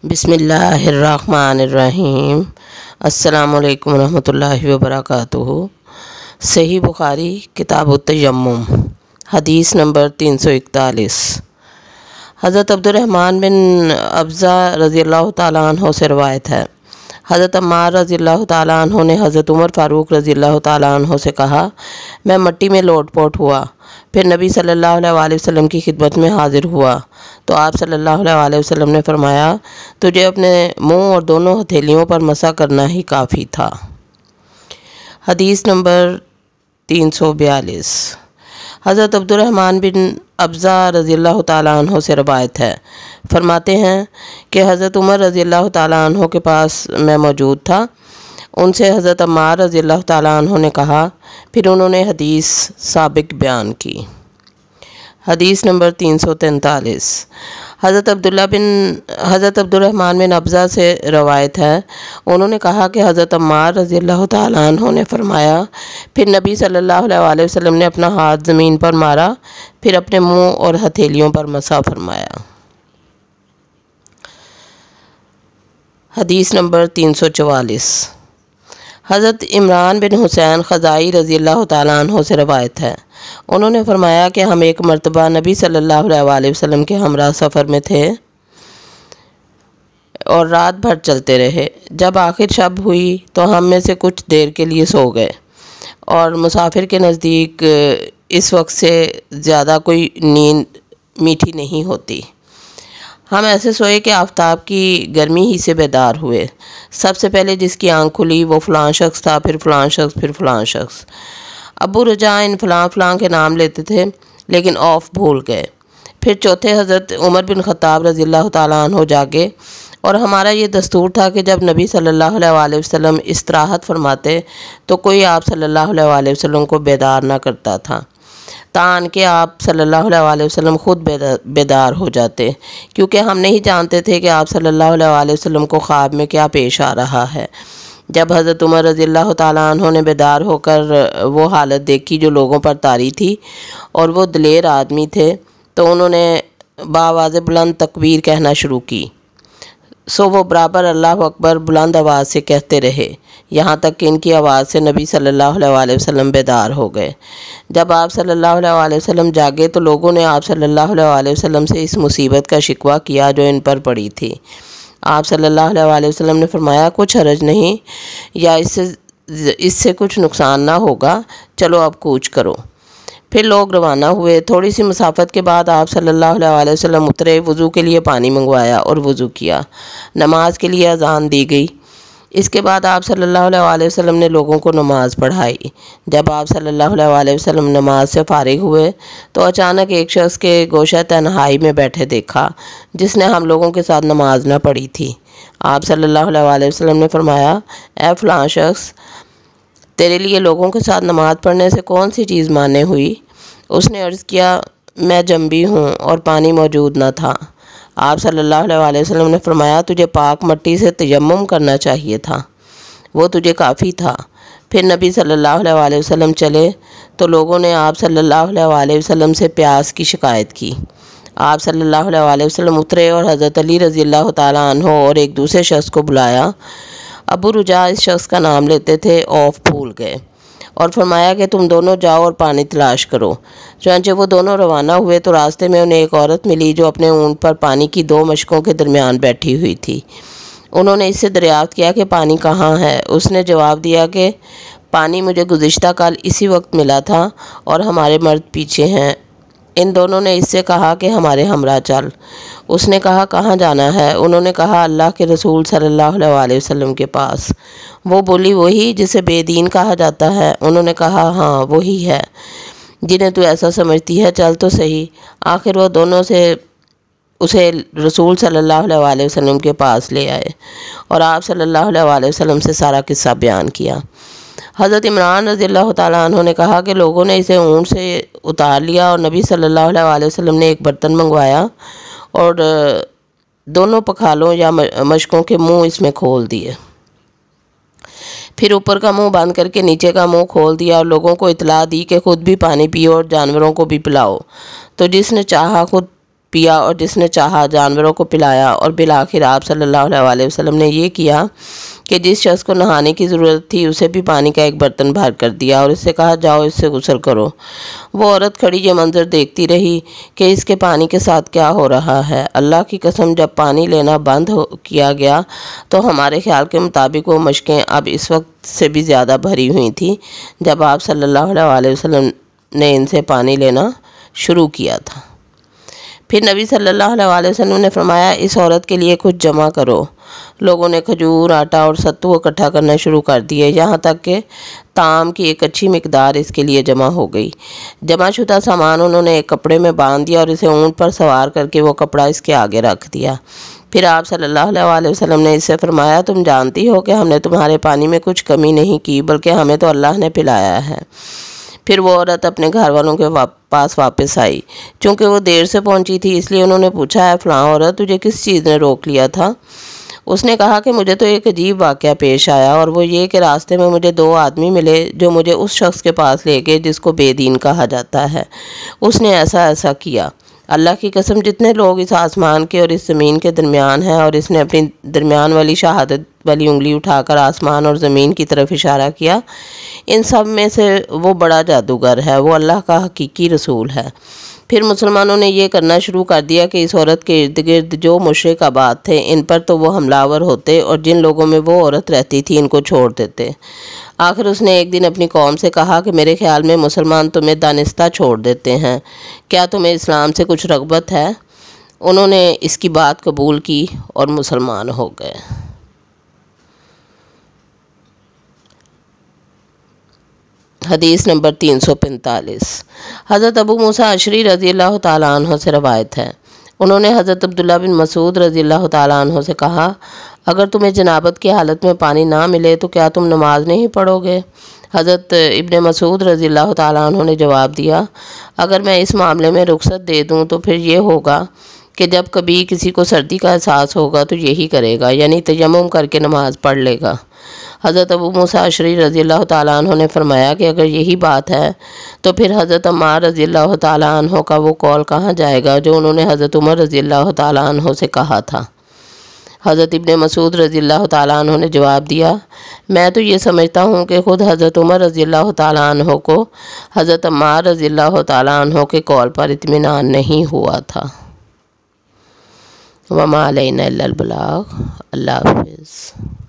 بسم اللہ الرحمن الرحیم۔ السلام علیکم ورحمۃ اللہ وبرکاتہ۔ صحیح بخاری کتاب التیمم حدیث نمبر 341۔ حضرت عبد الرحمن بن ابزہ رضی اللہ تعالیٰ عنہ سے روایت ہے، حضرت عمار رضی اللہ تعالیٰ عنہ نے حضرت عمر فاروق رضی اللہ تعالیٰ عنہ سے کہا، میں مٹی میں لوٹ پوٹ ہوا، پھر نبی صلی اللہ علیہ وآلہ وسلم کی خدمت میں حاضر ہوا تو آپ صلی اللہ علیہ وآلہ وسلم نے فرمایا، تجھے اپنے منہ اور دونوں ہتھیلیوں پر مسح کرنا ہی کافی تھا۔ حدیث نمبر 342۔ حضرت عبد الرحمن بن ابزہ رضی اللہ تعالیٰ عنہ سے روایت ہے، فرماتے ہیں کہ حضرت عمر رضی اللہ تعالیٰ عنہ کے پاس میں موجود تھا، ان سے حضرت عمار رضی اللہ تعالیٰ عنہ نے کہا، پھر انہوں نے حدیث سابق بیان کی۔ حدیث نمبر 343۔ حضرت عبد الرحمن بن ابزہ سے روایت ہے، انہوں نے کہا کہ حضرت عمار رضی اللہ تعالیٰ عنہ نے فرمایا، پھر نبی صلی اللہ علیہ وآلہ وسلم نے اپنا ہاتھ زمین پر مارا، پھر اپنے منہ اور ہتھیلیوں پر مسح فرمایا۔ حدیث نمبر 344۔ حضرت عمران بن حسین خزائی رضی اللہ تعالیٰ عنہ سے روایت ہے، انہوں نے فرمایا کہ ہم ایک مرتبہ نبی صلی اللہ علیہ وآلہ وسلم کے ہمراہ سفر میں تھے اور رات بھر چلتے رہے۔ جب آخر شب ہوئی تو ہم میں سے کچھ دیر کے لیے سو گئے، اور مسافر کے نزدیک اس وقت سے زیادہ کوئی نیند میٹھی نہیں ہوتی۔ ہم ایسے سوئے کہ آفتاب کی گرمی ہی سے بیدار ہوئے۔ سب سے پہلے جس کی آنکھ کھلی وہ فلاں شخص تھا، پھر فلاں شخص، پھر فلاں شخص۔ ابو رجاء ان فلاں فلاں کے نام لیتے تھے لیکن اوف بھول گئے۔ پھر چوتھے حضرت عمر بن خطاب رضی اللہ تعالیٰ عنہ جاگے، اور ہمارا یہ دستور تھا کہ جب نبی صلی اللہ علیہ وآلہ وسلم استراحت فرماتے تو کوئی آپ صلی اللہ علیہ وآلہ وسلم کو بیدار نہ کرتا تھا، تاں کہ آپ صلی اللہ علیہ وآلہ وسلم خود بیدار ہو جاتے، کیونکہ ہم نہیں جانتے تھے کہ آپ صلی اللہ علیہ وآلہ وسلم کو خواب میں کیا پیش آ رہا ہے۔ جب حضرت عمر رضی اللہ تعالیٰ عنہ نے بیدار ہو کر وہ حالت دیکھی جو لوگوں پر طاری تھی، اور وہ دلیر آدمی تھے، تو انہوں نے بآواز بلند تکبیر کہنا شروع کی، سو وہ برابر اللہ اکبر بلند آواز سے کہتے رہے، یہاں تک کہ ان کی آواز سے نبی صلی اللہ علیہ وآلہ وسلم بیدار ہو گئے۔ جب آپ صلی اللہ علیہ وآلہ وسلم جاگے تو لوگوں نے آپ صلی اللہ علیہ وآلہ وسلم سے اس مصیبت کا شکوہ کیا جو ان پر پڑی تھی۔ آپ صلی اللہ علیہ وآلہ وسلم نے فرمایا، کچھ حرج نہیں، یا اس سے کچھ نقصان نہ ہوگا، چلو اب کوچ کرو۔ پھر لوگ روانہ ہوئے۔ تھوڑی سی مسافت کے بعد آپ صلی اللہ علیہ وآلہ وسلم اترے، وضو کے لیے پانی منگوایا اور وضو کیا، نماز کے لیے اذان دی گئی۔ اس کے بعد آپ صلی اللہ علیہ وآلہ وسلم نے لوگوں کو نماز پڑھائی۔ جب آپ صلی اللہ علیہ وآلہ وسلم نماز سے فارغ ہوئے تو اچانک ایک شخص کے گوشہ تنہائی میں بیٹھے دیکھا جس نے ہم لوگوں کے ساتھ نماز نہ پڑھی تھی۔ آپ صلی اللہ علیہ وآلہ وسلم نے فرمایا، اے فلاں شخص، تیرے لیے لوگوں کے ساتھ نماز پڑھنے سے کون سی چیز مانع ہوئی؟ اس نے عرض کیا، میں جنبی ہوں اور پانی موجود نہ تھا۔ آپ صلی اللہ علیہ وآلہ وسلم نے فرمایا، تجھے پاک مٹی سے تیمم کرنا چاہیے تھا، وہ تجھے کافی تھا۔ پھر نبی صلی اللہ علیہ وآلہ وسلم چلے تو لوگوں نے آپ صلی اللہ علیہ وآلہ وسلم سے پیاس کی شکایت کی۔ آپ صلی اللہ علیہ وآلہ وسلم اترے اور حضرت علی رضی اللہ تعالیٰ عنہ اور ایک دوسرے شخص کو بلایا۔ ابو رجاء اس شخص کا نام لیتے تھے، اوف بھول گئے، اور فرمایا کہ تم دونوں جاؤ اور پانی تلاش کرو۔ چنانچہ وہ دونوں روانہ ہوئے تو راستے میں انہیں ایک عورت ملی جو اپنے اونٹ پر پانی کی 2 مشکوں کے درمیان بیٹھی ہوئی تھی۔ انہوں نے اس سے دریافت کیا کہ پانی کہاں ہے؟ اس نے جواب دیا کہ پانی مجھے گزشتہ کل اسی وقت ملا تھا اور ہمارے مرد پیچھے ہیں۔ ان دونوں نے اس سے کہا کہ ہمارے ہمراہ چل۔ اس نے کہا، کہاں جانا ہے؟ انہوں نے کہا، اللہ کے رسول صلی اللہ علیہ وآلہ وسلم کے پاس۔ وہ بولی، وہی جسے بے دین کہا جاتا ہے؟ انہوں نے کہا، ہاں وہی ہے جنہیں تو ایسا سمجھتی ہے، چل تو صحیح۔ آخر وہ دونوں اسے رسول صلی اللہ علیہ وآلہ وسلم کے پاس لے آئے اور آپ صلی اللہ علیہ وآلہ وسلم سے سارا قصہ بیان کیا۔ حضرت عمران رضی اللہ تعالیٰ عنہ نے کہا کہ لوگوں نے اسے اونٹ سے اتار لیا اور نبی صلی اللہ علیہ وآلہ وسلم نے ایک برتن منگوایا اور دونوں پکھالوں یا مشکوں کے منہ اس میں کھول دیے، پھر اوپر کا منہ بند کر کے نیچے کا منہ کھول دیا اور لوگوں کو اطلاع دی کہ خود بھی پانی پیو اور جانوروں کو بھی پلاؤ۔ تو جس نے چاہا خود پیا اور جس نے چاہا جانوروں کو پلایا، اور بالآخر آپ صلی اللہ علیہ وسلم نے یہ کیا کہ جس شخص کو نہانے کی ضرورت تھی اسے بھی پانی کا ایک برتن بھر کر دیا اور اس سے کہا جاؤ اس سے غسل کرو۔ وہ عورت کھڑی یہ منظر دیکھتی رہی کہ اس کے پانی کے ساتھ کیا ہو رہا ہے۔ اللہ کی قسم جب پانی لینا بند کیا گیا تو ہمارے خیال کے مطابق وہ مشکیں اب اس وقت سے بھی زیادہ بھری ہوئی تھیں جب آپ صلی اللہ علیہ وسلم نے ان سے پانی لینا شروع کیا تھا۔ پھر نبی صلی اللہ علیہ وسلم نے فرمایا اس عورت کے لیے کچھ جمع کرو۔ لوگوں نے کھجور، آٹا اور ستو اکٹھا کرنا شروع کر دیے، یہاں تک کہ طعام کی ایک اچھی مقدار اس کے لیے جمع ہو گئی۔ جمع شدہ سامان انہوں نے ایک کپڑے میں باندھ دیا اور اسے اونٹ پر سوار کر کے وہ کپڑا اس کے آگے رکھ دیا۔ پھر آپ صلی اللہ علیہ وسلم نے اس سے فرمایا تم جانتی ہو کہ ہم نے تمہارے پانی میں کچھ کمی نہیں کی بلکہ ہمیں تو اللہ نے پلایا ہے۔ پھر وہ عورت اپنے گھر والوں کے پاس واپس آئی۔ چونکہ وہ دیر سے پہنچی تھی اس لیے انہوں نے پوچھا ہے فلاں عورت تجھے کس چیز نے روک لیا تھا؟ اس نے کہا کہ مجھے تو ایک عجیب واقعہ پیش آیا، اور وہ یہ کہ راستے میں مجھے 2 آدمی ملے جو مجھے اس شخص کے پاس لے گئے جس کو بے دین کہا جاتا ہے۔ اس نے ایسا کیا۔ اللہ کی قسم جتنے لوگ اس آسمان کے اور اس زمین کے درمیان ہیں، اور اس نے اپنی درمیان والی شہادت والی انگلی اٹھا کر آسمان اور زمین کی طرف اشارہ کیا، ان سب میں سے وہ بڑا جادوگر ہے، وہ اللہ کا حقیقی رسول ہے۔ پھر مسلمانوں نے یہ کرنا شروع کر دیا کہ اس عورت کے ارد گرد جو مشرک آباد تھے ان پر تو وہ حملہ آور ہوتے اور جن لوگوں میں وہ عورت رہتی تھی ان کو چھوڑ دیتے۔ آخر اس نے ایک دن اپنی قوم سے کہا کہ میرے خیال میں مسلمان تمہیں دانستہ چھوڑ دیتے ہیں، کیا تمہیں اسلام سے کچھ رغبت ہے؟ انہوں نے اس کی بات قبول کی اور مسلمان ہو گئے۔ حدیث نمبر 345۔ حضرت ابو موسیٰ اشعری رضی اللہ تعالیٰ عنہ سے روایت ہے، انہوں نے حضرت عبداللہ بن مسعود رضی اللہ تعالیٰ عنہ سے کہا اگر تمہیں جنابت کی حالت میں پانی نہ ملے تو کیا تم نماز نہیں پڑھو گے؟ حضرت ابن مسعود رضی اللہ تعالیٰ عنہ نے جواب دیا اگر میں اس معاملے میں رخصت دے دوں تو پھر یہ ہوگا کہ جب کبھی کسی کو سردی کا احساس ہوگا تو یہی کرے گا، یعنی تیمم کر کے نماز پڑھ لے گا۔ حضرت ابو موسیٰ اشعری رضی اللہ تعالیٰ عنہ نے فرمایا کہ اگر یہی بات ہے تو پھر حضرت عمار رضی اللہ تعالیٰ عنہ کا وہ قول کہاں جائے گا جو انہوں نے حضرت عمر رضی اللہ تعالیٰ عنہ سے کہا تھا۔ حضرت ابن مسعود رضی اللہ تعالیٰ عنہ نے جواب دیا میں تو یہ سمجھتا ہوں کہ خود حضرت عمر رضی اللہ تعالیٰ عنہ کو حضرت عمار رضی اللہ تعالیٰ عنہ کے قول پر اطمینان نہیں ہوا تھا۔ وما علینا الا البلاغ۔ اللہ حافظ۔